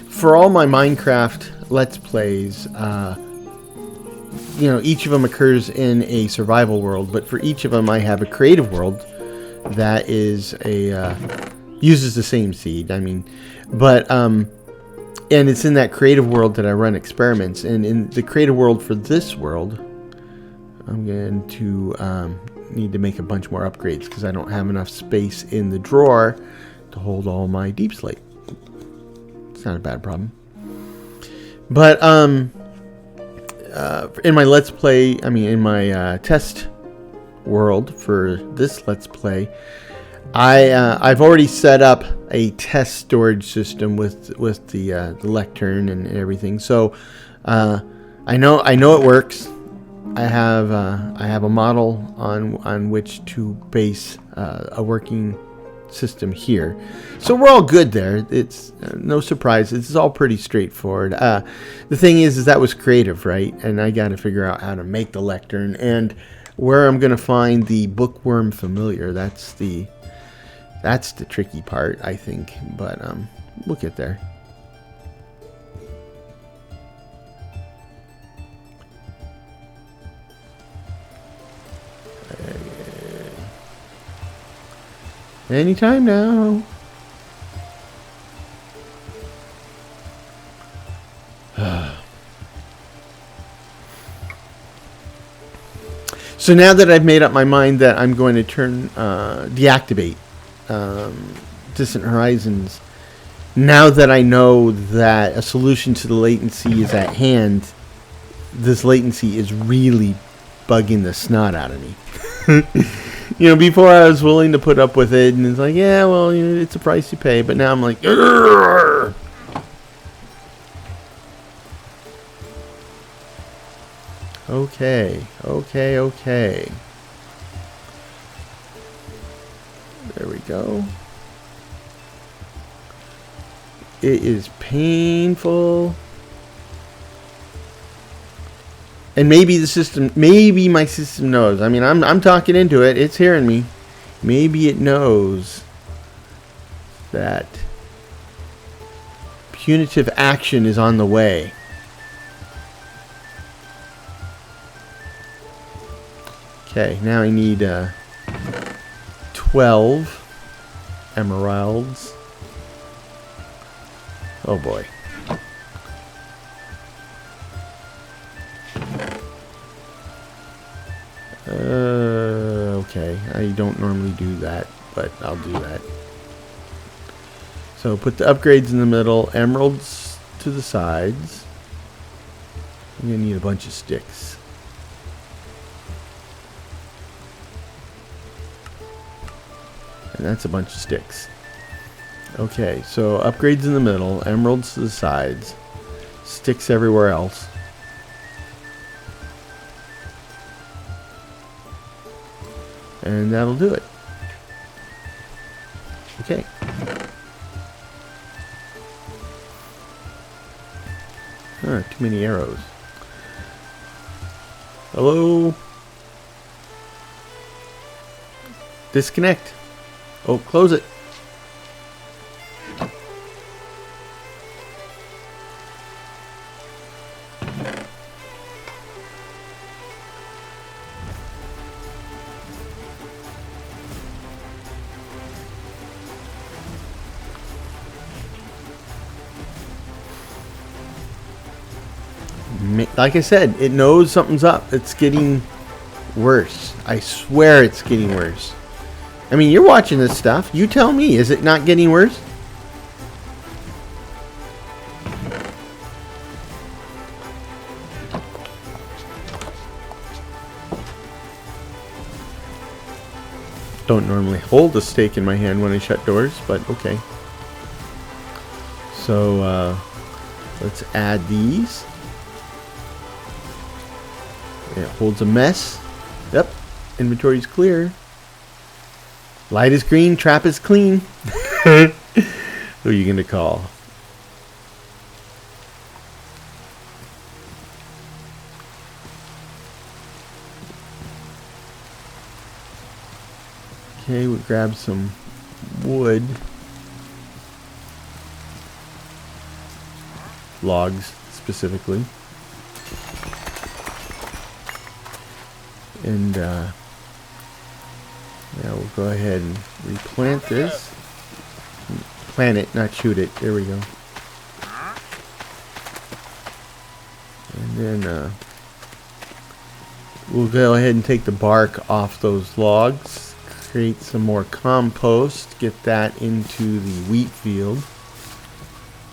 for all my Minecraft Let's Plays, each of them occurs in a survival world, but for each of them I have a creative world that is uses the same seed. And it's in that creative world that I run experiments. And in the creative world for this world, I'm going to need to make a bunch more upgrades because I don't have enough space in the drawer to hold all my deep slate. It's not a bad problem. But in my Let's Play, in my test world for this Let's Play, I've already set up a test storage system with the lectern and everything. So I know it works. I have a model on which to base a working system here, so we're all good there. It's no surprise. It's all pretty straightforward. The thing is that was creative, right? And I got to figure out how to make the lectern and where I'm going to find the bookworm familiar. That's the tricky part, I think, but we'll get there. Anytime now. So now that I've made up my mind that I'm going to deactivate Distant Horizons, now that I know that a solution to the latency is at hand, this latency is really bugging the snot out of me. Before I was willing to put up with it, and it's like, yeah, well, it's a price you pay. But now I'm like, Urgh! Okay. There we go. It is painful. And maybe the system, maybe my system knows. I mean, I'm talking into it. It's hearing me. Maybe it knows that punitive action is on the way. Okay, now I need 12 emeralds. Oh boy. Okay, I don't normally do that, but I'll do that. So put the upgrades in the middle, emeralds to the sides. I'm gonna need a bunch of sticks. And that's a bunch of sticks. Okay, so upgrades in the middle, emeralds to the sides, sticks everywhere else. And that'll do it. Okay. Too many arrows. Hello? Disconnect. Oh, close it. Like I said, it knows something's up. It's getting worse. I swear it's getting worse. I mean, you're watching this stuff. You tell me, is it not getting worse? Don't normally hold a stake in my hand when I shut doors, but okay. So, let's add these. It holds a mess. Yep. Inventory's clear. Light is green. Trap is clean. Who are you going to call? Okay, we grab some wood. Logs, specifically. And now we'll go ahead and replant this. Plant it, not shoot it. There we go. And then we'll go ahead and take the bark off those logs. Create some more compost. Get that into the wheat field.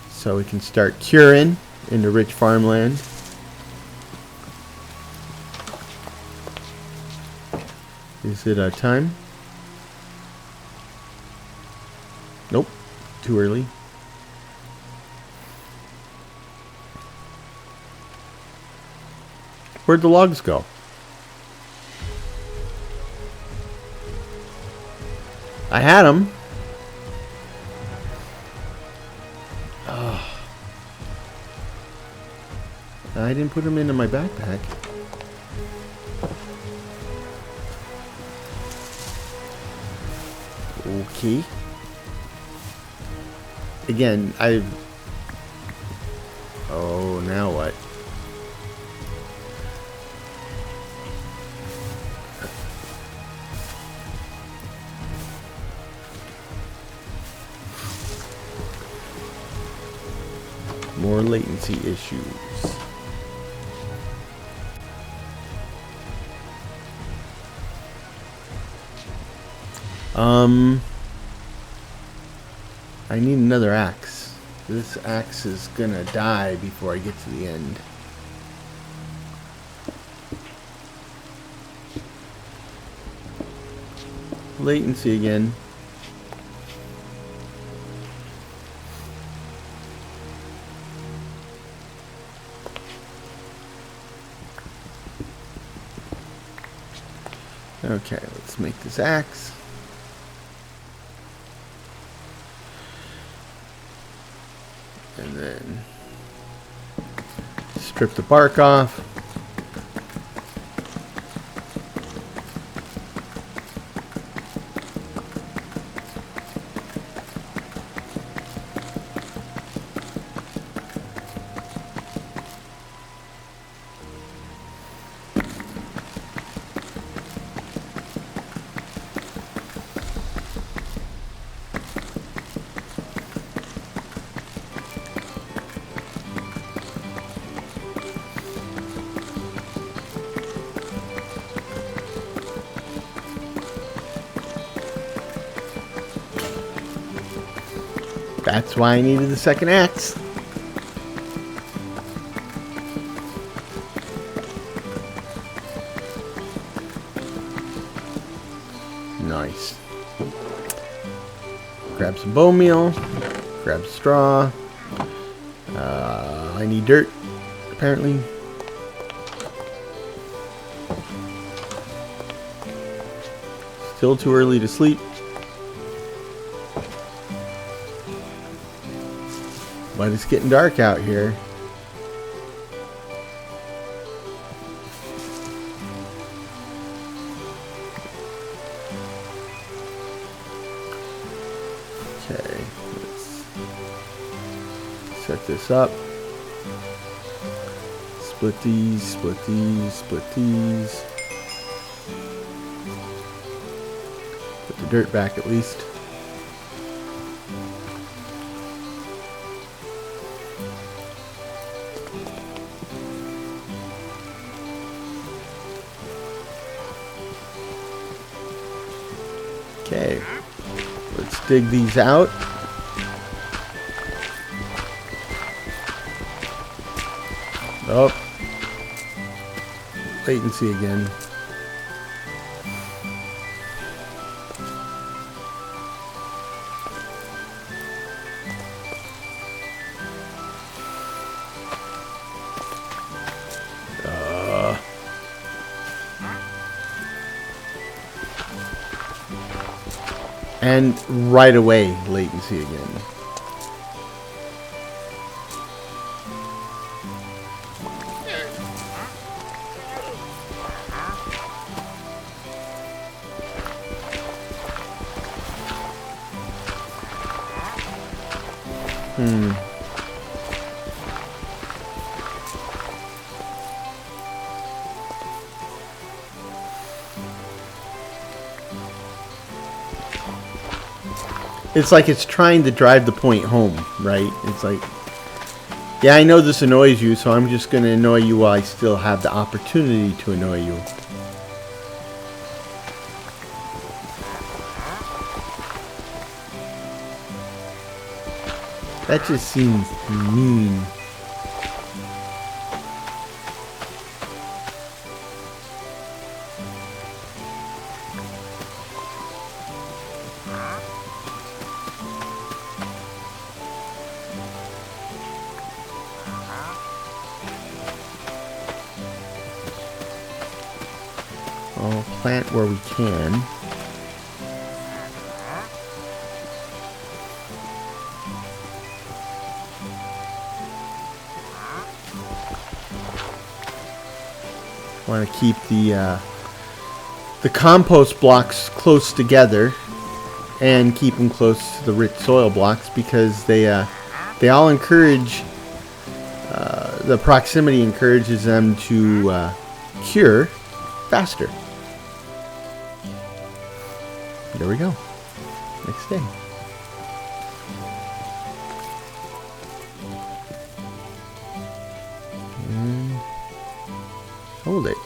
So we can start curing into rich farmland. Is it time? Nope. Too early. Where'd the logs go? I had them. Oh. I didn't put them into my backpack. Okay. Again, oh, now what? More latency issues. I need another axe. This axe is gonna die before I get to the end. Latency again. Okay, let's make this axe. And then strip the bark off. That's why I needed the second axe. Nice. Grab some bone meal. Grab straw. I need dirt, apparently. Still too early to sleep. But it's getting dark out here. Okay, let's set this up. Split these, split these, split these. Put the dirt back at least. Okay, let's dig these out. Oh, latency again. And right away, latency again. It's like it's trying to drive the point home, right? It's like, yeah, I know this annoys you, so I'm just going to annoy you while I still have the opportunity to annoy you. That just seems mean. I'll plant where we can. Want to keep the compost blocks close together and keep them close to the rich soil blocks because they all encourage the proximity encourages them to cure faster. There we go. Next day. Hold it.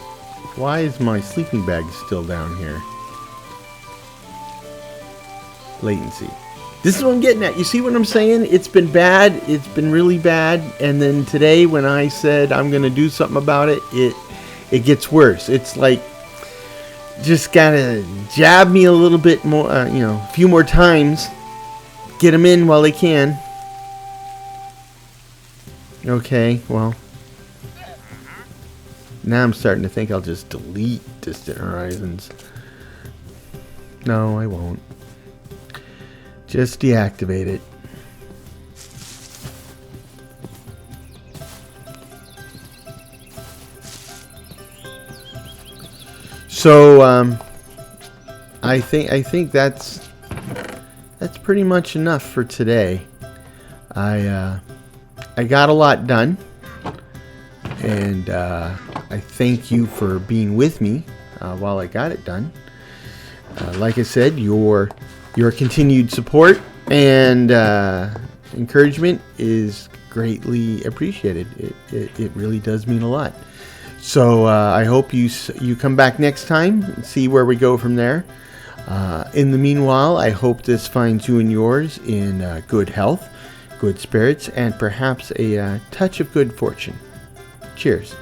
Why is my sleeping bag still down here? Latency. This is what I'm getting at. You see what I'm saying? It's been bad. It's been really bad. And then today when I said I'm going to do something about it, it gets worse. It's like just gotta jab me a little bit more, a few more times. Get them in while they can. Okay, well. Now I'm starting to think I'll just delete Distant Horizons. No, I won't. Just deactivate it. So I think that's pretty much enough for today. I got a lot done, and I thank you for being with me while I got it done. Like I said, your continued support and encouragement is greatly appreciated. It really does mean a lot. So I hope you come back next time and see where we go from there. In the meanwhile, I hope this finds you and yours in good health, good spirits, and perhaps a touch of good fortune. Cheers.